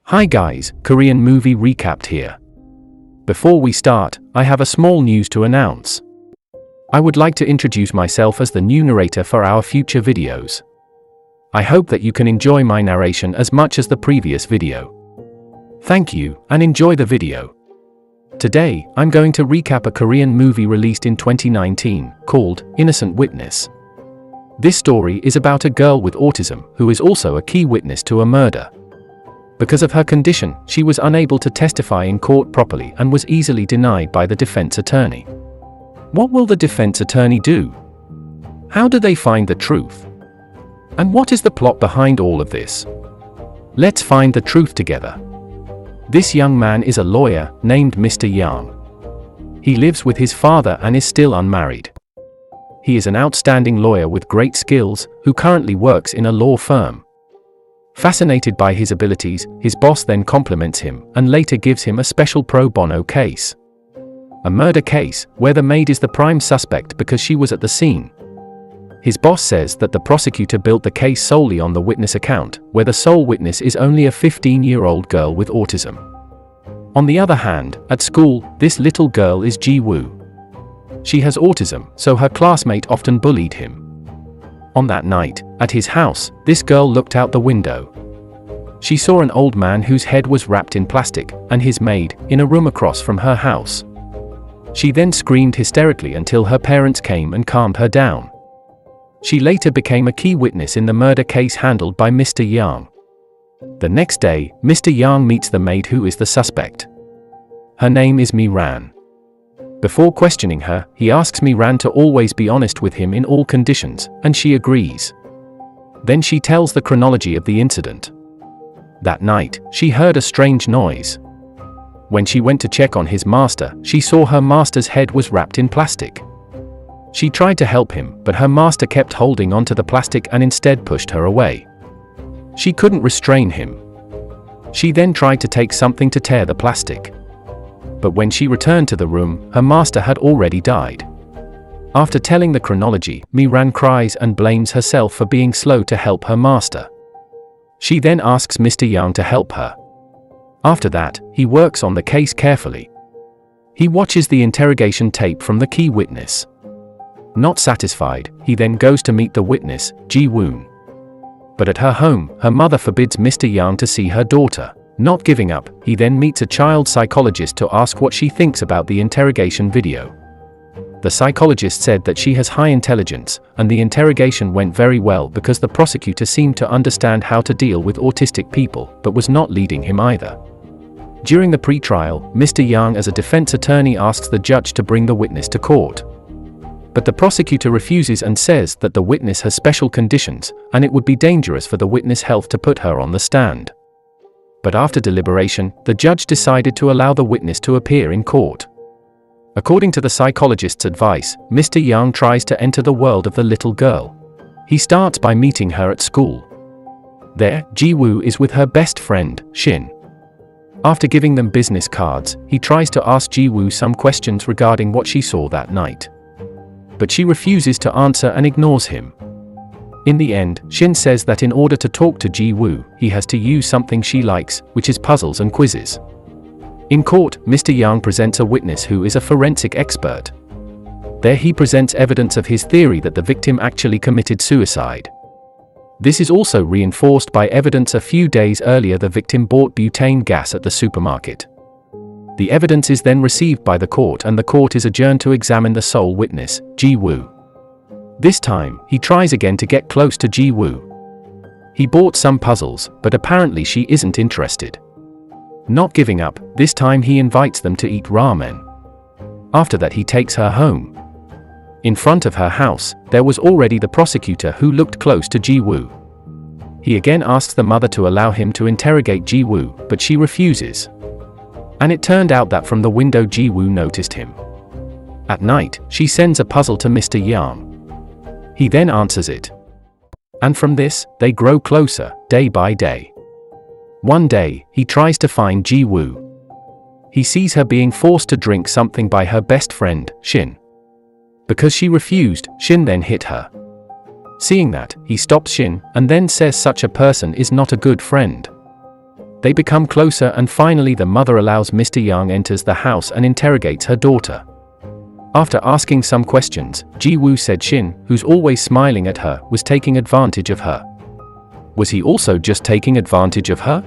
Hi guys, Korean movie recapped here. Before we start, I have a small news to announce. I would like to introduce myself as the new narrator for our future videos. I hope that you can enjoy my narration as much as the previous video. Thank you, and enjoy the video. Today, I'm going to recap a Korean movie released in 2019, called Innocent Witness. This story is about a girl with autism who is also a key witness to a murder. Because of her condition, she was unable to testify in court properly and was easily denied by the defense attorney. What will the defense attorney do? How do they find the truth? And what is the plot behind all of this? Let's find the truth together. This young man is a lawyer named Mr. Yang. He lives with his father and is still unmarried. He is an outstanding lawyer with great skills who currently works in a law firm. Fascinated by his abilities, his boss then compliments him and later gives him a special pro bono case. A murder case where the maid is the prime suspect because she was at the scene. His boss says that the prosecutor built the case solely on the witness account, where the sole witness is only a 15-year-old girl with autism. On the other hand, at school, this little girl is Ji-woo. She has autism, so her classmate often bullied him. On that night, at his house, this girl looked out the window. She saw an old man whose head was wrapped in plastic, and his maid, in a room across from her house. She then screamed hysterically until her parents came and calmed her down. She later became a key witness in the murder case handled by Mr. Yang. The next day, Mr. Yang meets the maid who is the suspect. Her name is Mi-ran. Before questioning her, he asks Mi-ran to always be honest with him in all conditions, and she agrees. Then she tells the chronology of the incident. That night, she heard a strange noise. When she went to check on his master, she saw her master's head was wrapped in plastic. She tried to help him, but her master kept holding onto the plastic and instead pushed her away. She couldn't restrain him. She then tried to take something to tear the plastic. But when she returned to the room, her master had already died. After telling the chronology, Mi-ran cries and blames herself for being slow to help her master. She then asks Mr. Yang to help her. After that, he works on the case carefully. He watches the interrogation tape from the key witness. Not satisfied, he then goes to meet the witness, Ji-woon. But at her home, her mother forbids Mr. Yang to see her daughter. Not giving up, he then meets a child psychologist to ask what she thinks about the interrogation video. The psychologist said that she has high intelligence, and the interrogation went very well because the prosecutor seemed to understand how to deal with autistic people, but was not leading him either. During the pre-trial, Mr. Yang as a defense attorney asks the judge to bring the witness to court. But the prosecutor refuses and says that the witness has special conditions, and it would be dangerous for the witness' health to put her on the stand. But after deliberation, the judge decided to allow the witness to appear in court. According to the psychologist's advice, Mr. Yang tries to enter the world of the little girl. He starts by meeting her at school. There, Ji-woo is with her best friend, Shin. After giving them business cards, he tries to ask Ji-woo some questions regarding what she saw that night. But she refuses to answer and ignores him. In the end, Shin says that in order to talk to Ji-woo, he has to use something she likes, which is puzzles and quizzes. In court, Mr. Yang presents a witness who is a forensic expert. There he presents evidence of his theory that the victim actually committed suicide. This is also reinforced by evidence a few days earlier the victim bought butane gas at the supermarket. The evidence is then received by the court and the court is adjourned to examine the sole witness, Ji-woo. This time, he tries again to get close to Ji-woo. He bought some puzzles, but apparently she isn't interested. Not giving up, this time he invites them to eat ramen. After that he takes her home. In front of her house, there was already the prosecutor who looked close to Ji-woo. He again asks the mother to allow him to interrogate Ji-woo, but she refuses. And it turned out that from the window Ji-woo noticed him. At night, she sends a puzzle to Mr. Yang. He then answers it. And from this, they grow closer, day by day. One day, he tries to find Ji-woo. He sees her being forced to drink something by her best friend, Shin. Because she refused, Shin then hit her. Seeing that, he stops Shin, and then says such a person is not a good friend. They become closer and finally the mother allows Mr. Yang enters the house and interrogates her daughter. After asking some questions, Ji-woo said Shin, who's always smiling at her, was taking advantage of her. Was he also just taking advantage of her?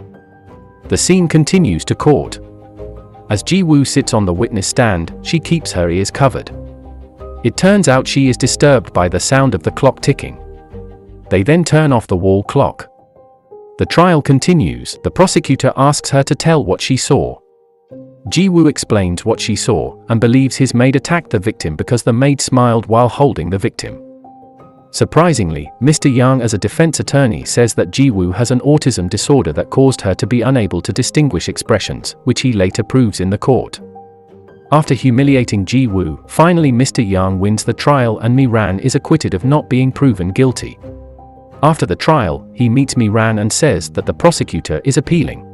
The scene continues to court. As Ji-woo sits on the witness stand, she keeps her ears covered. It turns out she is disturbed by the sound of the clock ticking. They then turn off the wall clock. The trial continues. The prosecutor asks her to tell what she saw. Ji-woo explains what she saw, and believes his maid attacked the victim because the maid smiled while holding the victim. Surprisingly, Mr. Yang as a defense attorney says that Ji-woo has an autism disorder that caused her to be unable to distinguish expressions, which he later proves in the court. After humiliating Ji-woo, finally Mr. Yang wins the trial and Mi-ran is acquitted of not being proven guilty. After the trial, he meets Mi-ran and says that the prosecutor is appealing.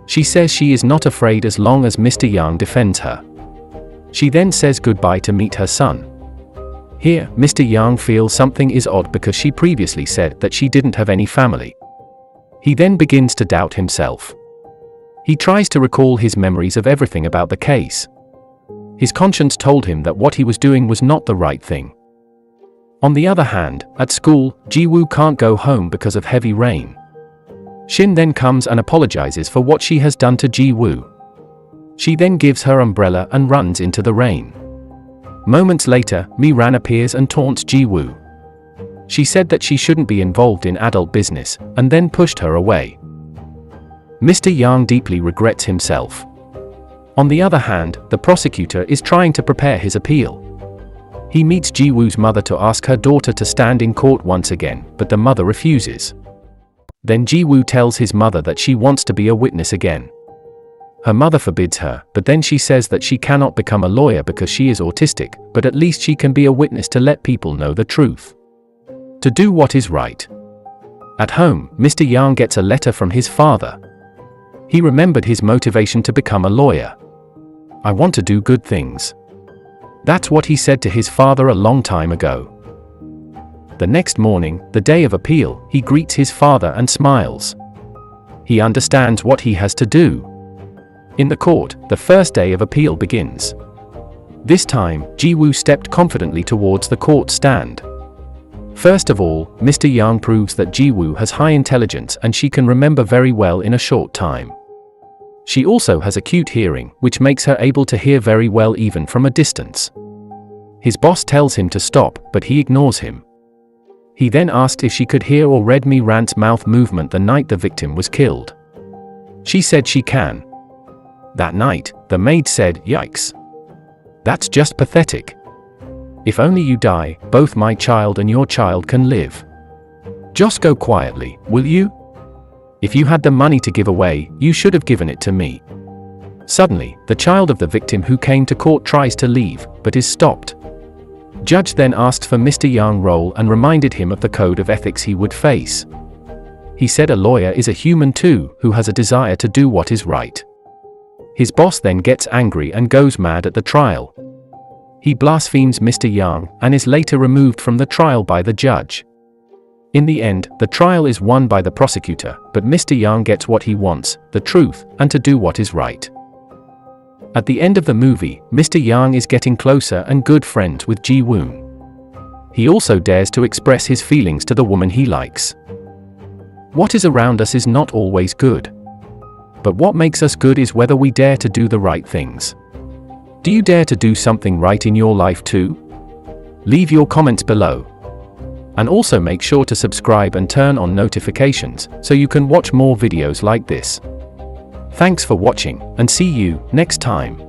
She says she is not afraid as long as Mr. Yang defends her. She then says goodbye to meet her son. Here, Mr. Yang feels something is odd because she previously said that she didn't have any family. He then begins to doubt himself. He tries to recall his memories of everything about the case. His conscience told him that what he was doing was not the right thing. On the other hand, at school, Ji-woo can't go home because of heavy rain. Shin then comes and apologizes for what she has done to Ji-woo. She then gives her umbrella and runs into the rain. Moments later, Mi-ran appears and taunts Ji-woo. She said that she shouldn't be involved in adult business, and then pushed her away. Mr. Yang deeply regrets himself. On the other hand, the prosecutor is trying to prepare his appeal. He meets Ji-woo's mother to ask her daughter to stand in court once again, but the mother refuses. Then Ji-woo tells his mother that she wants to be a witness again. Her mother forbids her, but then she says that she cannot become a lawyer because she is autistic, but at least she can be a witness to let people know the truth. To do what is right. At home, Mr. Yang gets a letter from his father. He remembered his motivation to become a lawyer. I want to do good things. That's what he said to his father a long time ago. The next morning, the day of appeal, he greets his father and smiles. He understands what he has to do. In the court, the first day of appeal begins. This time, Ji-woo stepped confidently towards the court stand. First of all, Mr. Yang proves that Ji-woo has high intelligence and she can remember very well in a short time. She also has acute hearing, which makes her able to hear very well even from a distance. His boss tells him to stop, but he ignores him. He then asked if she could hear or read Mi-ran's mouth movement the night the victim was killed. She said she can. That night, the maid said, "Yikes. That's just pathetic. If only you die, both my child and your child can live. Just go quietly, will you? If you had the money to give away, you should have given it to me." Suddenly, the child of the victim who came to court tries to leave, but is stopped. Judge then asked for Mr. Yang role and reminded him of the code of ethics he would face. He said a lawyer is a human too, who has a desire to do what is right. His boss then gets angry and goes mad at the trial. He blasphemes Mr. Yang and is later removed from the trial by the judge. In the end, the trial is won by the prosecutor, but Mr. Yang gets what he wants, the truth, and to do what is right. At the end of the movie, Mr. Yang is getting closer and good friends with Ji-woo. He also dares to express his feelings to the woman he likes. What is around us is not always good. But what makes us good is whether we dare to do the right things. Do you dare to do something right in your life too? Leave your comments below. And also make sure to subscribe and turn on notifications so you can watch more videos like this. Thanks for watching, and see you next time.